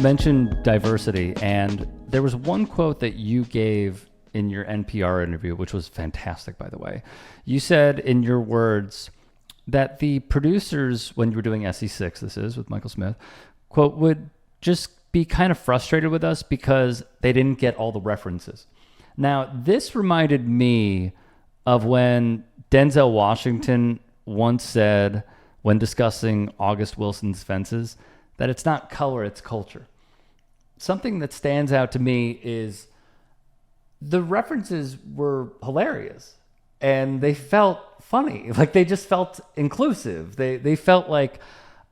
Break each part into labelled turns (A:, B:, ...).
A: mentioned diversity, and there was one quote that you gave in your NPR interview, which was fantastic, by the way. You said in your words that the producers, when you were doing SE6, this is with Michael Smith, quote, would just be kind of frustrated with us because they didn't get all the references. Now, this reminded me of when Denzel Washington once said, when discussing August Wilson's Fences, that it's not color, it's culture. Something that stands out to me is the references were hilarious and they felt funny. Like they just felt inclusive. They felt like,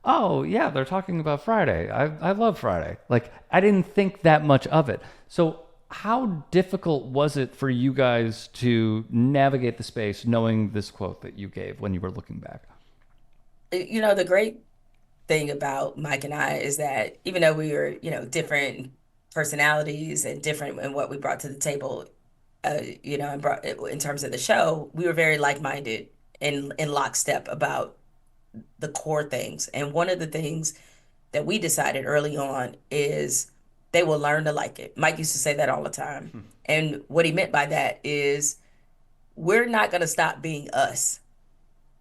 A: oh yeah, they're talking about Friday. I love Friday. Like I didn't think that much of it. So how difficult was it for you guys to navigate the space knowing this quote that you gave when you were looking back?
B: You know, the great thing about Mike and I is that even though we were, different personalities and different in what we brought to the table, and brought in terms of the show, we were very like-minded and in lockstep about the core things. And one of the things that we decided early on is they will learn to like it. Mike used to say that all the time. And what he meant by that is we're not going to stop being us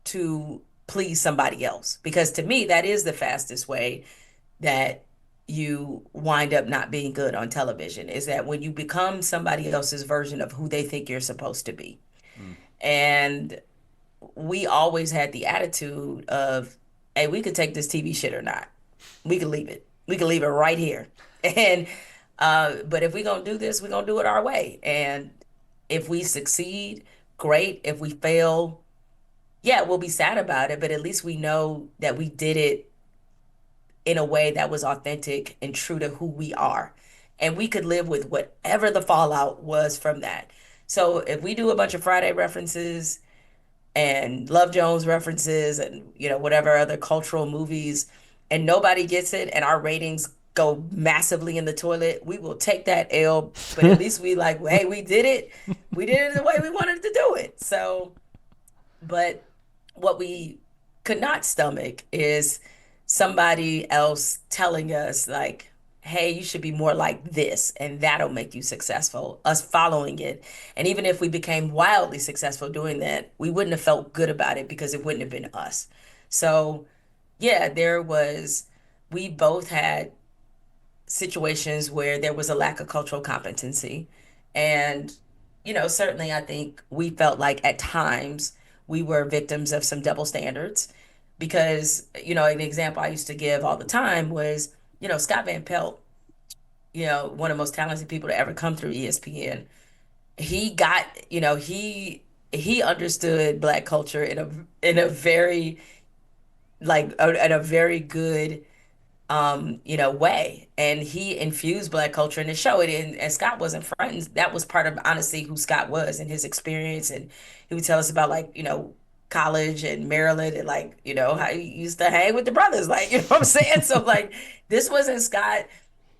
B: to please somebody else. Because to me, that is the fastest way that you wind up not being good on television is that when you become somebody else's version of who they think you're supposed to be.
A: Mm.
B: And we always had the attitude of, hey, we could take this TV shit or not. We could leave it. We could leave it right here. And but if we're gonna do this, we're gonna do it our way. And if we succeed, great. If we fail, yeah, we'll be sad about it, but at least we know that we did it in a way that was authentic and true to who we are. And we could live with whatever the fallout was from that. So if we do a bunch of Friday references and Love Jones references and whatever other cultural movies and nobody gets it and our ratings go massively in the toilet, we will take that L, but at least we like, hey, we did it. We did it the way we wanted to do it. So, but what we could not stomach is somebody else telling us like, hey, you should be more like this and that'll make you successful, us following it. And even if we became wildly successful doing that, we wouldn't have felt good about it because it wouldn't have been us. So yeah, we both had situations where there was a lack of cultural competency. And, certainly I think we felt like at times we were victims of some double standards because, an example I used to give all the time was, Scott Van Pelt, one of the most talented people to ever come through ESPN. He got, he understood Black culture in a very in a very good way. And he infused Black culture in the show. And Scott wasn't frightened. That was part of honestly who Scott was and his experience. And he would tell us about college and Maryland and how he used to hang with the brothers. Like, you know what I'm saying? So this wasn't Scott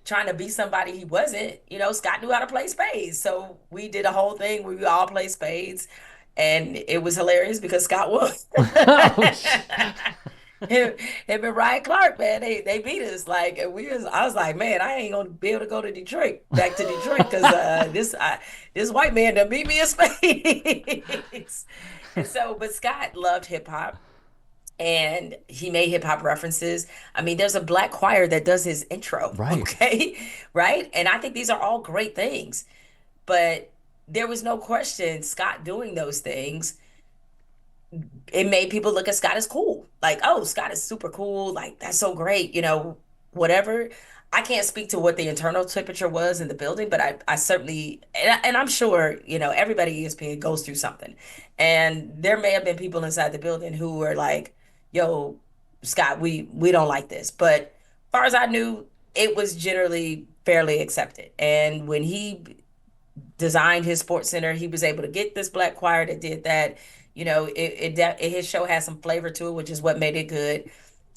B: trying to be somebody he wasn't. Scott knew how to play spades. So we did a whole thing where we all played spades. And it was hilarious because Scott won. him, him and Ryan Clark, man, they beat us. I was like, man, I ain't gonna be able to go to Detroit, back to Detroit, because this white man done beat me in space. And so, but Scott loved hip hop, and he made hip hop references. I mean, there's a Black choir that does his intro,
A: Right.
B: okay, right? And I think these are all great things, but there was no question Scott doing those things it made people look at Scott as cool. Like, oh, Scott is super cool. Like, that's so great, whatever. I can't speak to what the internal temperature was in the building, but I certainly, and I'm sure, everybody at ESPN goes through something. And there may have been people inside the building who were like, yo, Scott, we don't like this. But as far as I knew, it was generally fairly accepted. And when he designed his sports center, he was able to get this Black choir that did that. His show had some flavor to it, which is what made it good,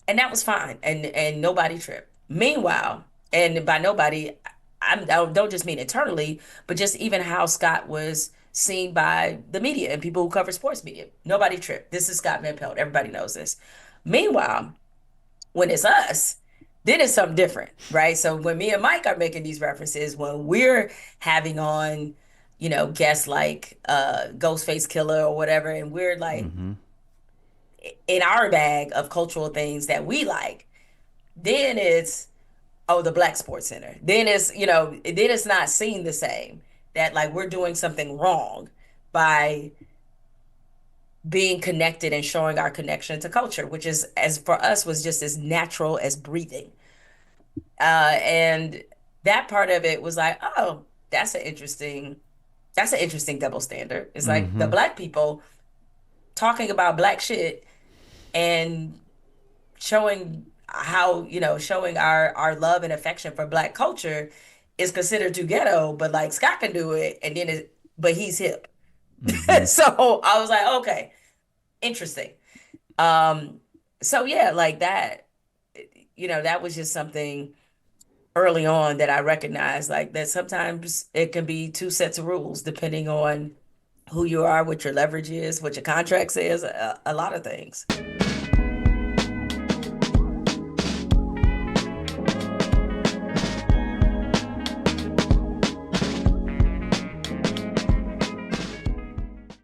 B: and that was fine. And nobody tripped. Meanwhile, and by nobody, I don't just mean internally, but just even how Scott was seen by the media and people who cover sports media. Nobody tripped. This is Scott Van Pelt. Everybody knows this. Meanwhile, when it's us, then it's something different, right? So when me and Mike are making these references, when we're having on, guests like Ghostface Killer or whatever, and we're like
A: Mm-hmm.
B: in our bag of cultural things that we like, then it's the Black Sports Center. Then it's not seen the same that like we're doing something wrong by being connected and showing our connection to culture, which is as for us was just as natural as breathing. And that part of it was like, oh, that's an interesting double standard. It's like the
A: Mm-hmm.
B: black people talking about black shit and showing our love and affection for black culture is considered too ghetto, but like Scott can do it, and but he's hip.
A: Mm-hmm.
B: So I was like, okay, interesting. Um, so yeah, like that, that was just something early on that I recognized, like that sometimes it can be two sets of rules depending on who you are, what your leverage is, what your contract says, a lot of things.